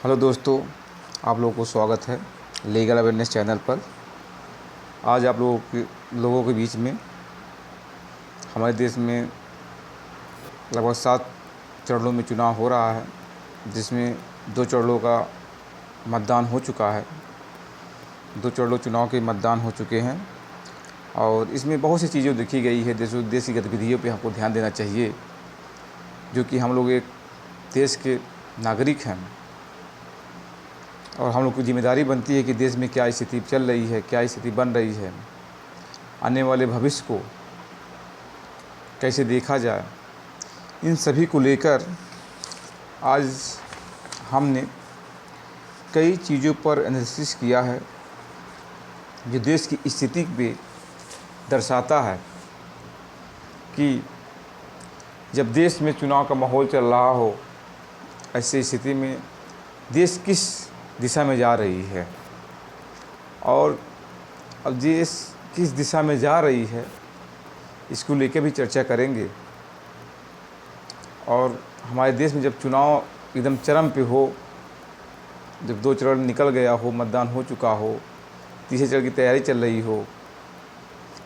Hello दोस्तों, आप लोगों को स्वागत है लीगल अवेयरनेस चैनल पर। आज आप लोगों के बीच में हमारे देश में लगभग 7 चरणों में चुनाव हो रहा है, जिसमें 2 चरणों का मतदान हो चुका है। 2 चरणों चुनाव के मतदान हो चुके हैं और इसमें बहुत सी चीज़ें देखी गई है। देश की गतिविधियों पे हमको ध्यान देना चाहिए, जो कि हम लोग एक देश के नागरिक हैं और हम लोग की जिम्मेदारी बनती है कि देश में क्या स्थिति चल रही है, क्या स्थिति बन रही है, आने वाले भविष्य को कैसे देखा जाए। इन सभी को लेकर आज हमने कई चीज़ों पर एनालिसिस किया है, जो देश की स्थिति पे दर्शाता है कि जब देश में चुनाव का माहौल चल रहा हो, ऐसी स्थिति में देश किस दिशा में जा रही है और अब देश किस दिशा में जा रही है, इसको लेकर भी चर्चा करेंगे। और हमारे देश में जब चुनाव एकदम चरम पे हो, जब 2 चरण निकल गया हो, मतदान हो चुका हो, तीसरे चरण की तैयारी चल रही हो,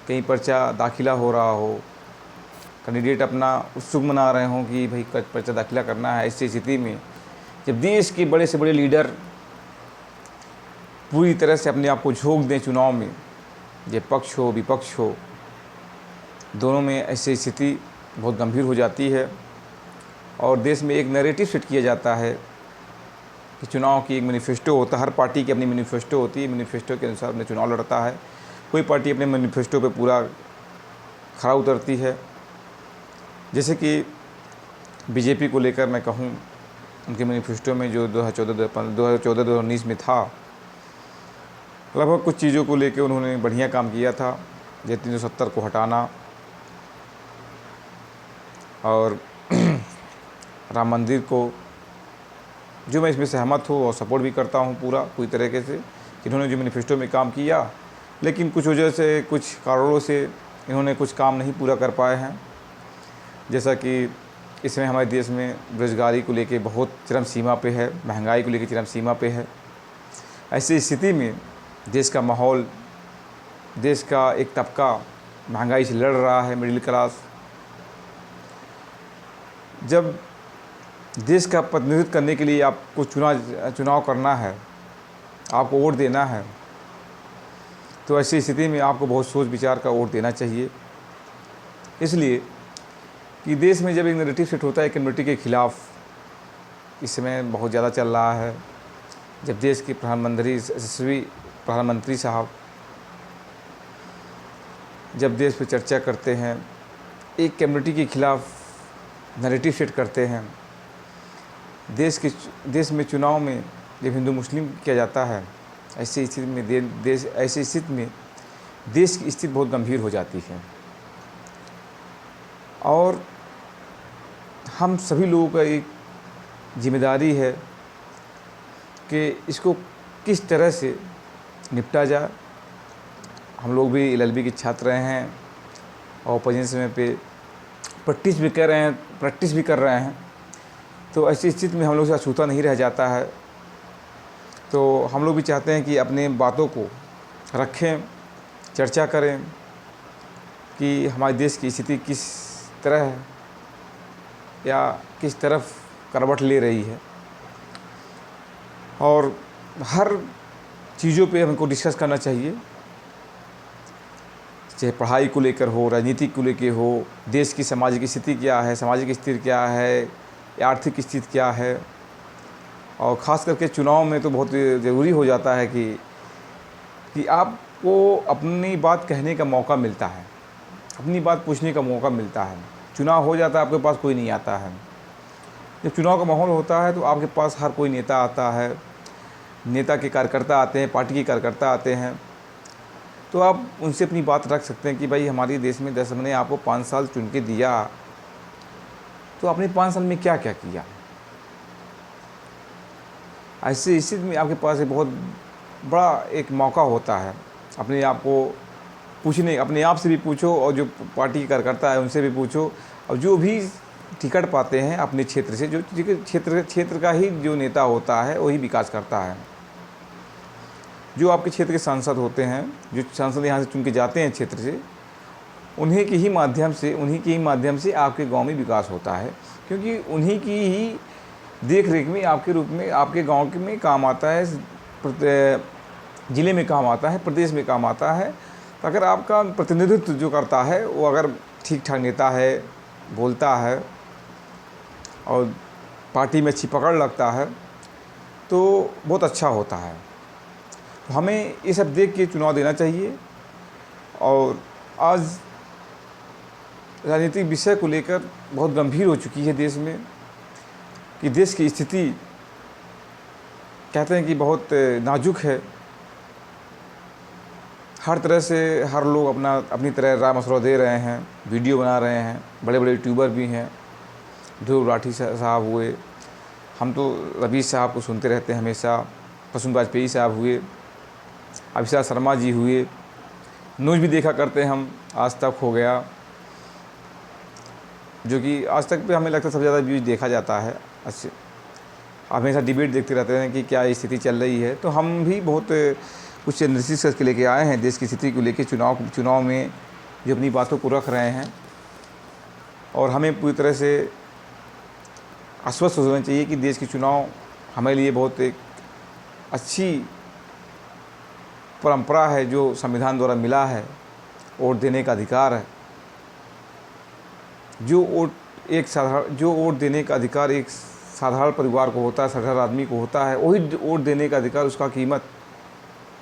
कहीं पर्चा दाखिला हो रहा हो, कैंडिडेट अपना उत्सुक मना रहे हों कि भाई पर्चा दाखिला करना है, ऐसी स्थिति में जब देश के बड़े से बड़े लीडर पूरी तरह से अपने आप को झोंक दें चुनाव में, ये पक्ष हो विपक्ष हो, दोनों में ऐसी स्थिति बहुत गंभीर हो जाती है और देश में एक नैरेटिव सेट किया जाता है कि चुनाव की एक मैनिफेस्टो होता है। हर पार्टी की अपनी मैनिफेस्टो होती है, मैनिफेस्टो के अनुसार अपने चुनाव लड़ता है। कोई पार्टी अपने मैनिफेस्टो पे पूरा खरा उतरती है। जैसे कि बीजेपी को लेकर मैं कहूँ, उनके मैनिफेस्टो में जो 2014-2019 में था, लगभग कुछ चीज़ों को लेकर उन्होंने बढ़िया काम किया था। जैसे 370 को हटाना और राम मंदिर को, जो मैं इसमें सहमत हूँ और सपोर्ट भी करता हूँ पूरी तरीके से, इन्होंने जो मैनिफेस्टो में काम किया, लेकिन कुछ वजह से, कुछ कारणों से इन्होंने कुछ काम नहीं पूरा कर पाए हैं। जैसा कि इसमें हमारे देश में बेरोजगारी को लेके बहुत चरम सीमा पे है, महंगाई को लेके चरम सीमा पे है। ऐसी स्थिति में देश का माहौल, देश का एक तबका महंगाई से लड़ रहा है, मिडिल क्लास। जब देश का प्रतिनिधित्व करने के लिए आपको चुनाव करना है, आपको वोट देना है, तो ऐसी स्थिति में आपको बहुत सोच विचार का वोट देना चाहिए। इसलिए कि देश में जब एक नैरेटिव सेट होता है कम्युनिटी के खिलाफ, इस समय बहुत ज़्यादा चल रहा है। जब देश के यशस्वी प्रधानमंत्री साहब जब देश पे चर्चा करते हैं, एक कम्युनिटी के खिलाफ नैरेटिव सेट करते हैं, देश में चुनाव में जब हिंदू मुस्लिम किया जाता है, ऐसी स्थिति में देश की स्थिति बहुत गंभीर हो जाती है। और हम सभी लोगों का एक जिम्मेदारी है कि इसको किस तरह से निपटा जाए। हम लोग भी LLB के छात्र रहे हैं और ओपोजिशन समय पे प्रैक्टिस भी कर रहे हैं। तो ऐसी स्थिति में हम लोग से अछूता नहीं रह जाता है। तो हम लोग भी चाहते हैं कि अपने बातों को रखें, चर्चा करें कि हमारे देश की स्थिति किस तरह है या किस तरफ करवट ले रही है, और हर चीज़ों पे हमको डिस्कस करना चाहिए, चाहे पढ़ाई को लेकर हो, राजनीति को लेकर हो, देश की सामाजिक स्थिति क्या है, सामाजिक स्थिति क्या है, आर्थिक स्थिति क्या है। और ख़ास करके चुनाव में तो बहुत ज़रूरी हो जाता है कि आपको अपनी बात कहने का मौका मिलता है, अपनी बात पूछने का मौका मिलता है। चुनाव हो जाता है, आपके पास कोई नहीं आता है। जब चुनाव का माहौल होता है तो आपके पास हर कोई नेता आता है, नेता के कार्यकर्ता आते हैं, पार्टी के कार्यकर्ता आते हैं, तो आप उनसे अपनी बात रख सकते हैं कि भाई हमारे देश में 10 ने आपको 5 साल चुन के दिया, तो आपने 5 साल में क्या क्या किया। ऐसे स्थिति में आपके पास एक बहुत बड़ा एक मौका होता है अपने आप को पूछने, अपने आप से भी पूछो और जो पार्टी के कार्यकर्ता है उनसे भी पूछो, और जो भी टिकट पाते हैं अपने क्षेत्र से, जो क्षेत्र का ही जो नेता होता है वही विकास करता है। जो आपके क्षेत्र के सांसद होते हैं, जो सांसद यहाँ से चुन के जाते हैं क्षेत्र से, उन्हीं के ही माध्यम से आपके गांव में विकास होता है, क्योंकि उन्हीं की ही देख रेख में आपके रूप में आपके गांव के में काम आता है, ज़िले में काम आता है, प्रदेश में काम आता है। तो अगर आपका प्रतिनिधित्व जो करता है वो अगर ठीक ठाक नेता है, बोलता है और पार्टी में अच्छी पकड़ लगता है तो बहुत अच्छा होता है। तो हमें ये सब देख के चुनाव देना चाहिए। और आज राजनीतिक विषय को लेकर बहुत गंभीर हो चुकी है देश में, कि देश की स्थिति कहते हैं कि बहुत नाजुक है। हर तरह से हर लोग अपनी तरह राय मशवरा दे रहे हैं, वीडियो बना रहे हैं, बड़े बड़े यूट्यूबर भी हैं। ध्रुव राठी साहब हुए, हम तो रवीश साहब को सुनते रहते हैं हमेशा, प्रसून वाजपेयी साहब हुए, अभिषेक शर्मा जी हुए, न्यूज़ भी देखा करते हैं हम, आज तक हो गया, जो कि आज तक पे हमें लगता है सबसे ज़्यादा व्यूज़ देखा जाता है। अच्छे हमेशा डिबेट देखते रहते हैं कि क्या स्थिति चल रही है। तो हम भी बहुत कुछ एनालिसिस करके लेके आए हैं देश की स्थिति को लेके, चुनाव में जो अपनी बातों को रख रहे हैं। और हमें पूरी तरह से आश्वस्त होना चाहिए कि देश के चुनाव हमारे लिए बहुत एक अच्छी परंपरा है जो संविधान द्वारा मिला है। वोट देने का अधिकार है, जो वोट देने का अधिकार एक साधारण परिवार को होता है, साधारण आदमी को होता है, वही वोट देने का अधिकार, उसका कीमत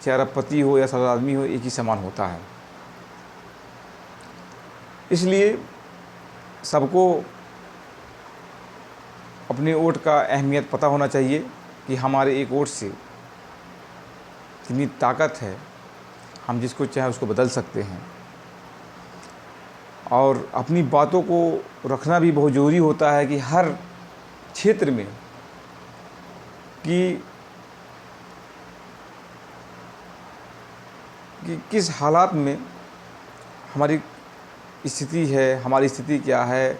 चाहे अरबपति हो या साधारण आदमी हो, एक ही समान होता है। इसलिए सबको अपने वोट का अहमियत पता होना चाहिए कि हमारे एक वोट से कितनी ताकत है, हम जिसको चाहे उसको बदल सकते हैं। और अपनी बातों को रखना भी बहुत ज़रूरी होता है कि हर क्षेत्र में कि किस हालात में हमारी स्थिति है, हमारी स्थिति क्या है,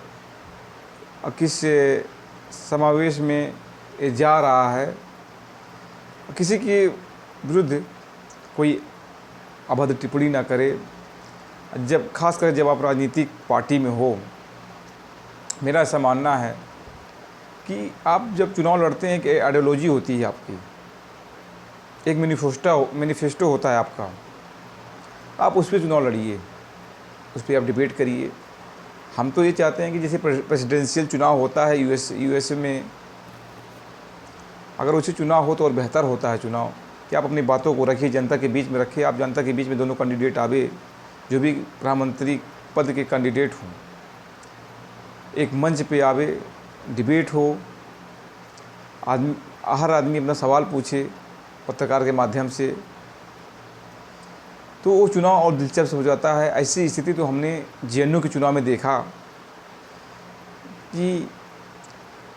और किस समावेश में ये जा रहा है। किसी के विरुद्ध कोई अभद्र टिप्पणी ना करे, खासकर जब आप राजनीतिक पार्टी में हो। मेरा ऐसा मानना है कि आप जब चुनाव लड़ते हैं, एक आइडियोलॉजी होती है आपकी, एक मैनिफेस्टो होता है आपका, आप उस पर चुनाव लड़िए, उस पर आप डिबेट करिए। हम तो ये चाहते हैं कि जैसे प्रेसिडेंशियल चुनाव होता है यूएसए में, अगर उसे चुनाव हो तो और बेहतर होता है चुनाव, कि आप अपनी बातों को रखिए, जनता के बीच में रखिए। आप जनता के बीच में दोनों कैंडिडेट आवे, जो भी प्रधानमंत्री पद के कैंडिडेट हों, एक मंच पे आवे, डिबेट हो, हर आदमी अपना सवाल पूछे पत्रकार के माध्यम से, तो वो चुनाव और दिलचस्प हो जाता है। ऐसी स्थिति तो हमने जेएनयू के चुनाव में देखा कि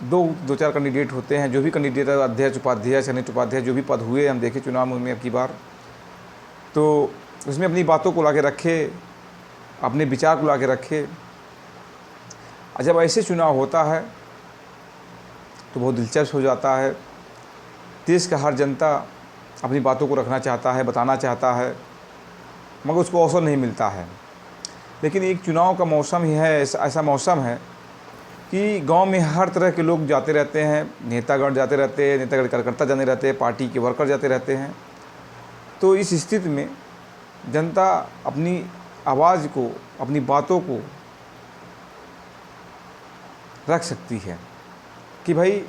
दो चार कैंडिडेट होते हैं, जो भी कैंडिडेट अध्यक्ष, उपाध्यक्ष, सेनेट उपाध्यक्ष, जो भी पद हुए हम देखे चुनाव में अब की बार, तो उसमें अपनी बातों को लाके रखे, अपने विचार को लाके रखे। और जब ऐसे चुनाव होता है तो बहुत दिलचस्प हो जाता है। देश का हर जनता अपनी बातों को रखना चाहता है, बताना चाहता है, मगर उसको अवसर नहीं मिलता है। लेकिन एक चुनाव का मौसम ही है, ऐसा मौसम है कि गांव में हर तरह के लोग जाते रहते हैं, नेतागण जाते रहते हैं, नेतागण कार्यकर्ता जाने रहते हैं, पार्टी के वर्कर जाते रहते हैं। तो इस स्थिति में जनता अपनी आवाज़ को, अपनी बातों को रख सकती है कि भाई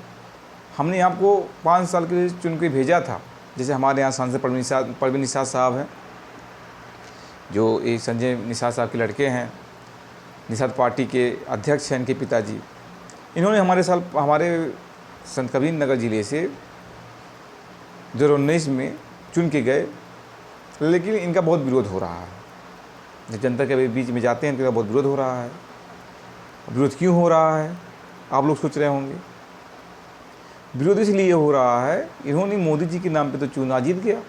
हमने आपको 5 साल के लिए चुन के भेजा था। जैसे हमारे यहाँ सांसद परवीन निषाद साहब हैं, जो एक संजय निषाद साहब के लड़के हैं, निषाद पार्टी के अध्यक्ष हैं इनके पिताजी। इन्होंने हमारे संत कबीर नगर ज़िले से 2019 में चुन के गए, लेकिन इनका बहुत विरोध हो रहा है। जब जनता के बीच में जाते हैं तो इनका बहुत विरोध हो रहा है। विरोध क्यों हो रहा है आप लोग सोच रहे होंगे। विरोध इसलिए हो रहा है, इन्होंने मोदी जी के नाम पे तो चुनाव जीत गया,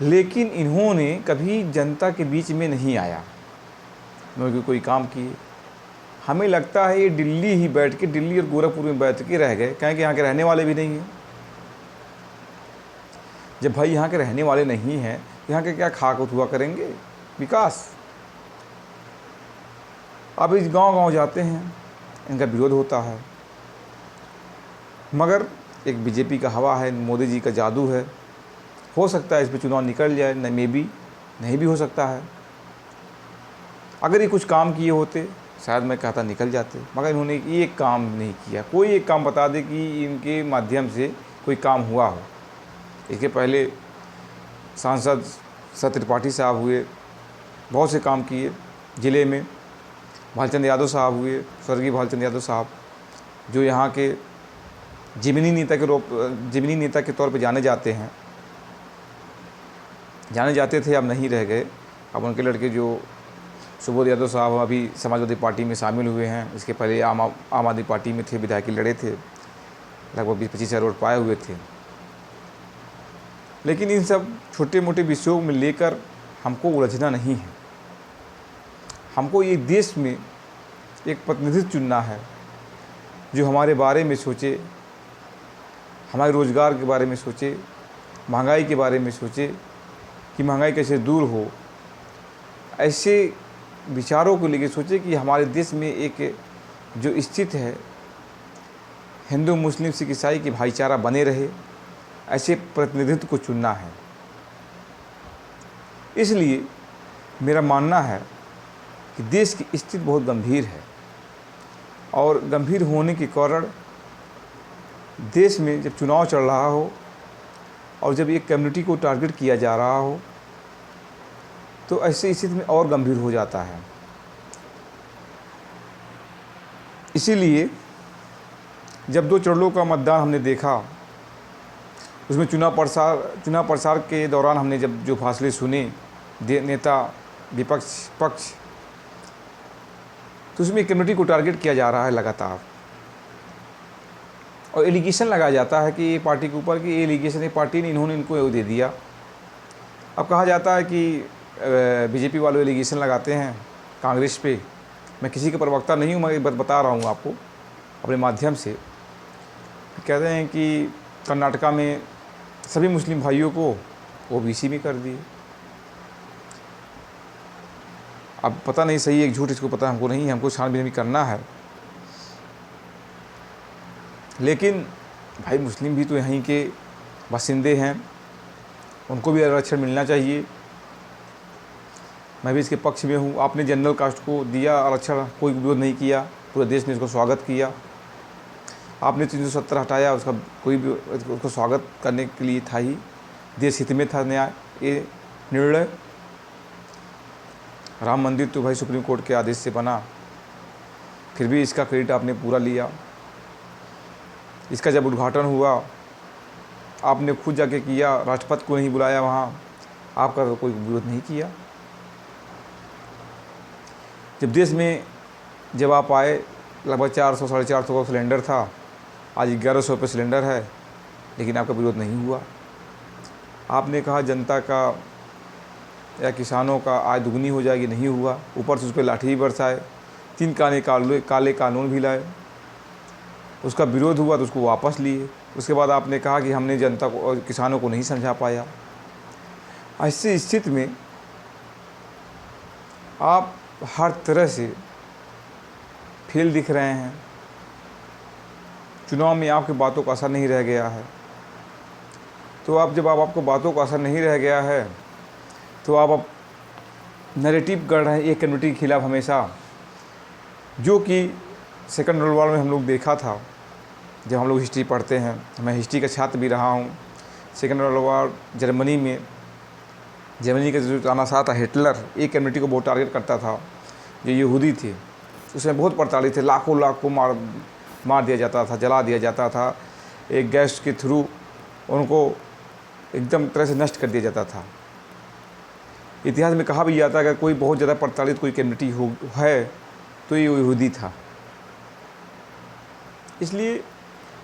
लेकिन इन्होंने कभी जनता के बीच में नहीं आया, न कोई काम किए। हमें लगता है ये दिल्ली ही बैठ के, दिल्ली और गोरखपुर में बैठ के रह गए, कहें कि यहाँ के रहने वाले भी नहीं हैं। जब भाई यहाँ के रहने वाले नहीं हैं, यहाँ के क्या खाक हुआ करेंगे विकास। अब इस गांव-गांव जाते हैं, इनका विरोध होता है, मगर एक बीजेपी का हवा है, मोदी जी का जादू है, हो सकता है इस पर चुनाव निकल जाए, न मे बी नहीं भी हो सकता है। अगर ये कुछ काम किए होते शायद मैं कहता निकल जाते, मगर इन्होंने एक काम नहीं किया। कोई एक काम बता दे कि इनके माध्यम से कोई काम हुआ हो। इसके पहले सांसद सत्य त्रिपाठी साहब हुए, बहुत से काम किए ज़िले में। भालचंद्र यादव साहब हुए, स्वर्गीय भालचंद्र यादव साहब, जो यहाँ के ज़मीनी नेता के तौर पे जाने जाते थे, अब नहीं रह गए। अब उनके लड़के जो सुबोध यादव साहब अभी समाजवादी पार्टी में शामिल हुए हैं। इसके पहले आम आदमी पार्टी में थे, विधायकी लड़े थे, लगभग 20-25 हज़ार वोट पाए हुए थे। लेकिन इन सब छोटे मोटे विषयों में लेकर हमको उलझना नहीं है। हमको ये देश में एक प्रतिनिधित्व चुनना है जो हमारे बारे में सोचे, हमारे रोज़गार के बारे में सोचे, महंगाई के बारे में सोचे कि महंगाई कैसे दूर हो। ऐसे विचारों को लेकर सोचे कि हमारे देश में एक जो स्थिति है हिंदू मुस्लिम सिख ईसाई की भाईचारा बने रहे, ऐसे प्रतिनिधित्व को चुनना है। इसलिए मेरा मानना है कि देश की स्थिति बहुत गंभीर है और गंभीर होने के कारण देश में जब चुनाव चल रहा हो और जब एक कम्युनिटी को टारगेट किया जा रहा हो तो ऐसी स्थिति में और गंभीर हो जाता है। इसीलिए जब 2 चरणों का मतदान हमने देखा, उसमें चुनाव प्रसार के दौरान हमने जब जो फासले सुने नेता विपक्ष पक्ष, तो उसमें कम्युनिटी को टारगेट किया जा रहा है लगातार और एलिगेशन लगाया जाता है कि ये पार्टी के ऊपर कि ये एलिगेशन ये पार्टी ने इन्होंने इनको दे दिया। अब कहा जाता है कि बीजेपी वाले एलिगेशन लगाते हैं कांग्रेस पे। मैं किसी का प्रवक्ता नहीं हूँ, मैं बता रहा हूँ आपको अपने माध्यम से। कहते हैं कि कर्नाटका में सभी मुस्लिम भाइयों को ओबीसी में कर दिए। अब पता नहीं सही एक झूठ, इसको पता हमको नहीं है, हमको छानबीन भी करना है। लेकिन भाई मुस्लिम भी तो यहीं के बासिंदे हैं, उनको भी आरक्षण मिलना चाहिए। मैं भी इसके पक्ष में हूँ। आपने जनरल कास्ट को दिया आरक्षण, कोई विरोध नहीं किया, पूरे देश ने इसको स्वागत किया। आपने 370 हटाया, उसका कोई भी उसको स्वागत करने के लिए था ही, देश हित में था न्याय ये निर्णय। राम मंदिर तो भाई सुप्रीम कोर्ट के आदेश से बना, फिर भी इसका क्रेडिट आपने पूरा लिया। इसका जब उद्घाटन हुआ आपने खुद जाके किया, राष्ट्रपति को नहीं बुलाया वहाँ, आपका कोई विरोध नहीं किया। जब देश में जब आप आए लगभग 400-450 का सिलेंडर था, आज 1100 पे सिलेंडर है, लेकिन आपका विरोध नहीं हुआ। आपने कहा जनता का या किसानों का आय दुगनी हो जाएगी, नहीं हुआ। ऊपर से उस पर लाठी भी बरसाए, 3 काले कानून भी लाए, उसका विरोध हुआ तो उसको वापस लिए। उसके बाद आपने कहा कि हमने जनता को और किसानों को नहीं समझा पाया। ऐसी स्थिति में आप हर तरह से फेल दिख रहे हैं। चुनाव में आपकी बातों का असर नहीं रह गया है, तो आप जब आपको बातों का असर नहीं रह गया है तो आप नैरेटिव कर रहे हैं एक कम्युनिटी के खिलाफ हमेशा, जो कि सेकंड वर्ल्ड वॉर में हम लोग देखा था। जब हम लोग हिस्ट्री पढ़ते हैं, मैं हिस्ट्री का छात्र भी रहा हूँ। सेकंड वर्ल्ड वॉर जर्मनी का जो तानाशाह था हिटलर, एक कम्युनिटी को बहुत टारगेट करता था, जो यहूदी थे। उसमें बहुत प्रताड़ित थे, लाखों को मार दिया जाता था, जला दिया जाता था, एक गैस के थ्रू उनको एकदम तरह से नष्ट कर दिया जाता था। इतिहास में कहा भी जाता है अगर कोई बहुत ज़्यादा प्रताड़ित कोई कम्युनिटी है तो ये यहूदी था। इसलिए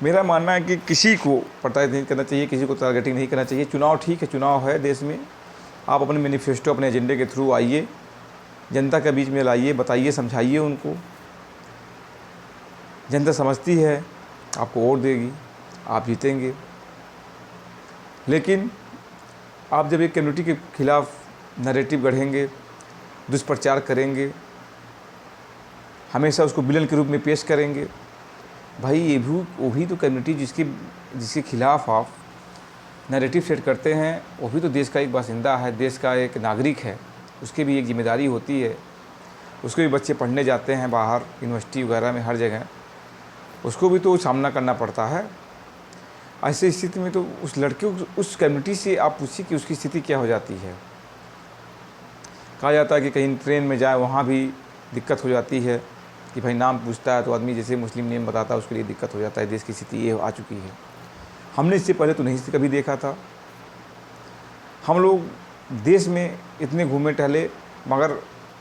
मेरा मानना है कि किसी को प्रताड़ित नहीं करना चाहिए, किसी को टारगेटिंग नहीं करना चाहिए। चुनाव ठीक है, चुनाव है देश में, आप अपने मैनिफेस्टो अपने एजेंडे के थ्रू आइए, जनता के बीच में लाइए, बताइए, समझाइए उनको। जनता समझती है आपको वोट देगी, आप जीतेंगे। लेकिन आप जब एक कम्युनिटी के खिलाफ नैरेटिव गढ़ेंगे, दुष्प्रचार करेंगे, हमेशा उसको विलन के रूप में पेश करेंगे, भाई ये भी वो भी तो कम्युनिटी जिसके खिलाफ आप नैरेटिव सेट करते हैं, वो भी तो देश का एक बासिंदा है, देश का एक नागरिक है। उसकी भी एक जिम्मेदारी होती है। उसके भी बच्चे पढ़ने जाते हैं बाहर, यूनिवर्सिटी वगैरह में, हर जगह उसको भी तो सामना करना पड़ता है। ऐसी स्थिति में तो उस लड़के को, उस कम्युनिटी से आप पूछिए कि उसकी स्थिति क्या हो जाती है। कहा जाता है कि कहीं ट्रेन में जाए वहाँ भी दिक्कत हो जाती है कि भाई नाम पूछता है तो आदमी जैसे मुस्लिम नेम बताता है, उसके लिए दिक्कत हो जाता है। देश की स्थिति ये आ चुकी है। हमने इससे पहले तो नहीं कभी देखा था। हम लोग देश में इतने घूमे टहले, मगर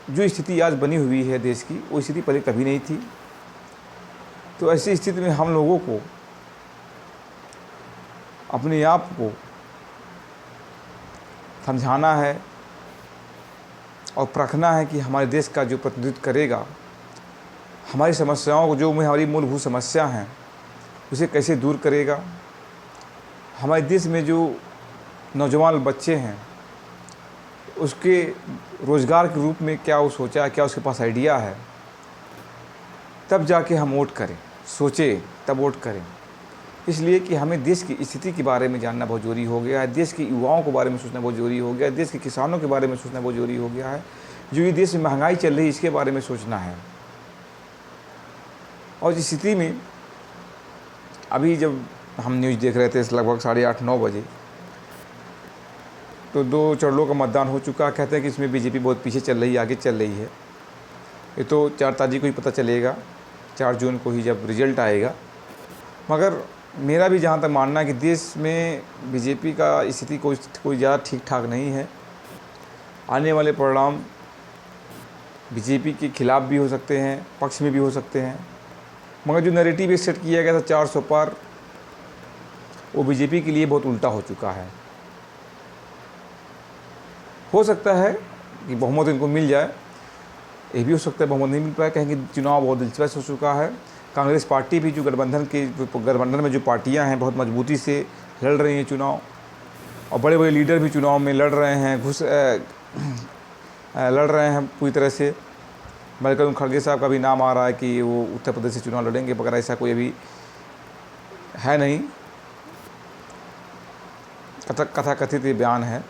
जो स्थिति आज बनी हुई है देश की, वो स्थिति पहले कभी नहीं थी। तो ऐसी स्थिति में हम लोगों को अपने आप को समझाना है और परखना है कि हमारे देश का जो प्रतिनिधित्व करेगा, हमारी समस्याओं को, जो हमारी मूलभूत समस्या हैं, उसे कैसे दूर करेगा। हमारे देश में जो नौजवान बच्चे हैं, उसके रोज़गार के रूप में क्या वो सोचा है, क्या उसके पास आइडिया है, तब जाके हम वोट करें। सोचें तब वोट करें। इसलिए कि हमें देश की स्थिति के बारे में जानना बहुत ज़रूरी हो गया है। देश के युवाओं के बारे में सोचना बहुत ज़रूरी हो गया है। देश के किसानों के बारे में सोचना बहुत ज़रूरी हो गया है। जो ये देश में महंगाई चल रही है, इसके बारे में सोचना है। और इस स्थिति में अभी जब हम न्यूज़ देख रहे थे लगभग 8:30-9 बजे, तो 2 चरणों का मतदान हो चुका। कहते हैं कि इसमें बीजेपी बहुत पीछे चल रही है, आगे चल रही है। ये तो 4 तारीख को ही पता चलेगा, 4 जून को ही जब रिजल्ट आएगा। मगर मेरा भी जहाँ तक मानना है कि देश में बीजेपी का स्थिति कोई ज़्यादा ठीक ठाक नहीं है। आने वाले परिणाम बीजेपी के खिलाफ भी हो सकते हैं, पक्ष में भी हो सकते हैं। मगर जो नैरेटिव सेट किया गया था 400 पार, वो बीजेपी के लिए बहुत उल्टा हो चुका है। हो सकता है कि बहुमत इनको मिल जाए, ये भी हो सकता है बहुमत नहीं मिल पाए, कहेंगे चुनाव बहुत दिलचस्प हो चुका है। कांग्रेस पार्टी भी जो गठबंधन में जो पार्टियां हैं, बहुत मजबूती से लड़ रही हैं चुनाव, और बड़े बड़े लीडर भी चुनाव में लड़ रहे हैं, लड़ रहे हैं पूरी तरह से। मल्लिकार्जुन खड़गे साहब का भी नाम आ रहा है कि वो उत्तर प्रदेश से चुनाव लड़ेंगे, मगर ऐसा कोई अभी है नहीं। कथाकथित ये बयान है।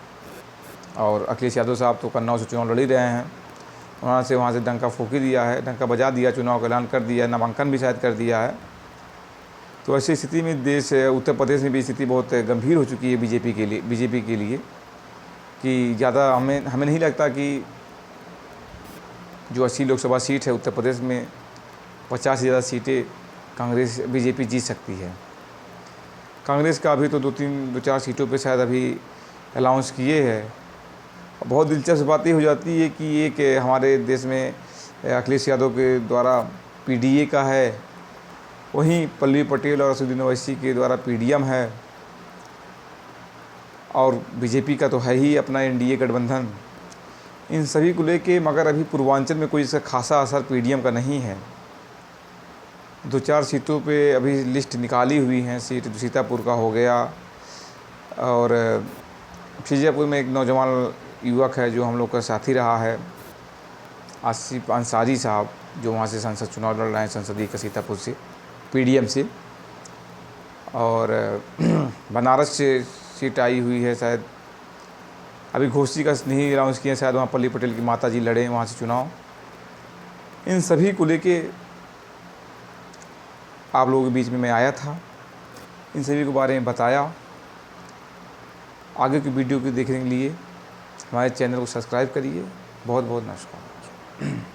और अखिलेश यादव साहब तो कन्नौज से चुनाव लड़ ही रहे हैं। वहाँ से डंका फूंकी दिया है, डंका बजा दिया, चुनाव का ऐलान कर दिया, नामांकन भी शायद कर दिया है। तो ऐसी स्थिति में उत्तर प्रदेश में भी स्थिति बहुत गंभीर हो चुकी है बीजेपी के लिए कि ज़्यादा हमें नहीं लगता कि जो 80 लोकसभा सीट है उत्तर प्रदेश में, 50 से ज़्यादा सीटें बीजेपी जीत सकती है। कांग्रेस का अभी तो 2-4 सीटों पे शायद अभी अनाउंस किए हैं। बहुत दिलचस्प बात ये हो जाती है कि एक हमारे देश में अखिलेश यादव के द्वारा पीडीए का है, वहीं पल्लवी पटेल और असदुद्दीन ओवैसी के द्वारा पीडीएम है, और बीजेपी का तो है ही अपना एनडीए गठबंधन। इन सभी को लेके मगर अभी पूर्वांचल में कोई इसका खासा असर पीडीएम का नहीं है। 2-4 सीटों पे अभी लिस्ट निकाली हुई हैं। सीतापुर का हो गया, और फिजापुर में एक नौजवान युवक है जो हम लोग का साथी रहा है, आसिफ अंसारी साहब, जो वहाँ से संसद चुनाव लड़ रहे हैं, संसदीय का सीतापुर से पीडीएम से। और बनारस से सीट आई हुई है शायद, अभी घोषी का नहीं अनाउंस किया, शायद वहाँ पल्लवी पटेल की माता जी लड़े वहाँ से चुनाव। इन सभी को लेके आप लोगों के बीच में मैं आया था, इन सभी के बारे में बताया। आगे की वीडियो को देखने के लिए हमारे चैनल को सब्सक्राइब करिए। बहुत बहुत नमस्कार।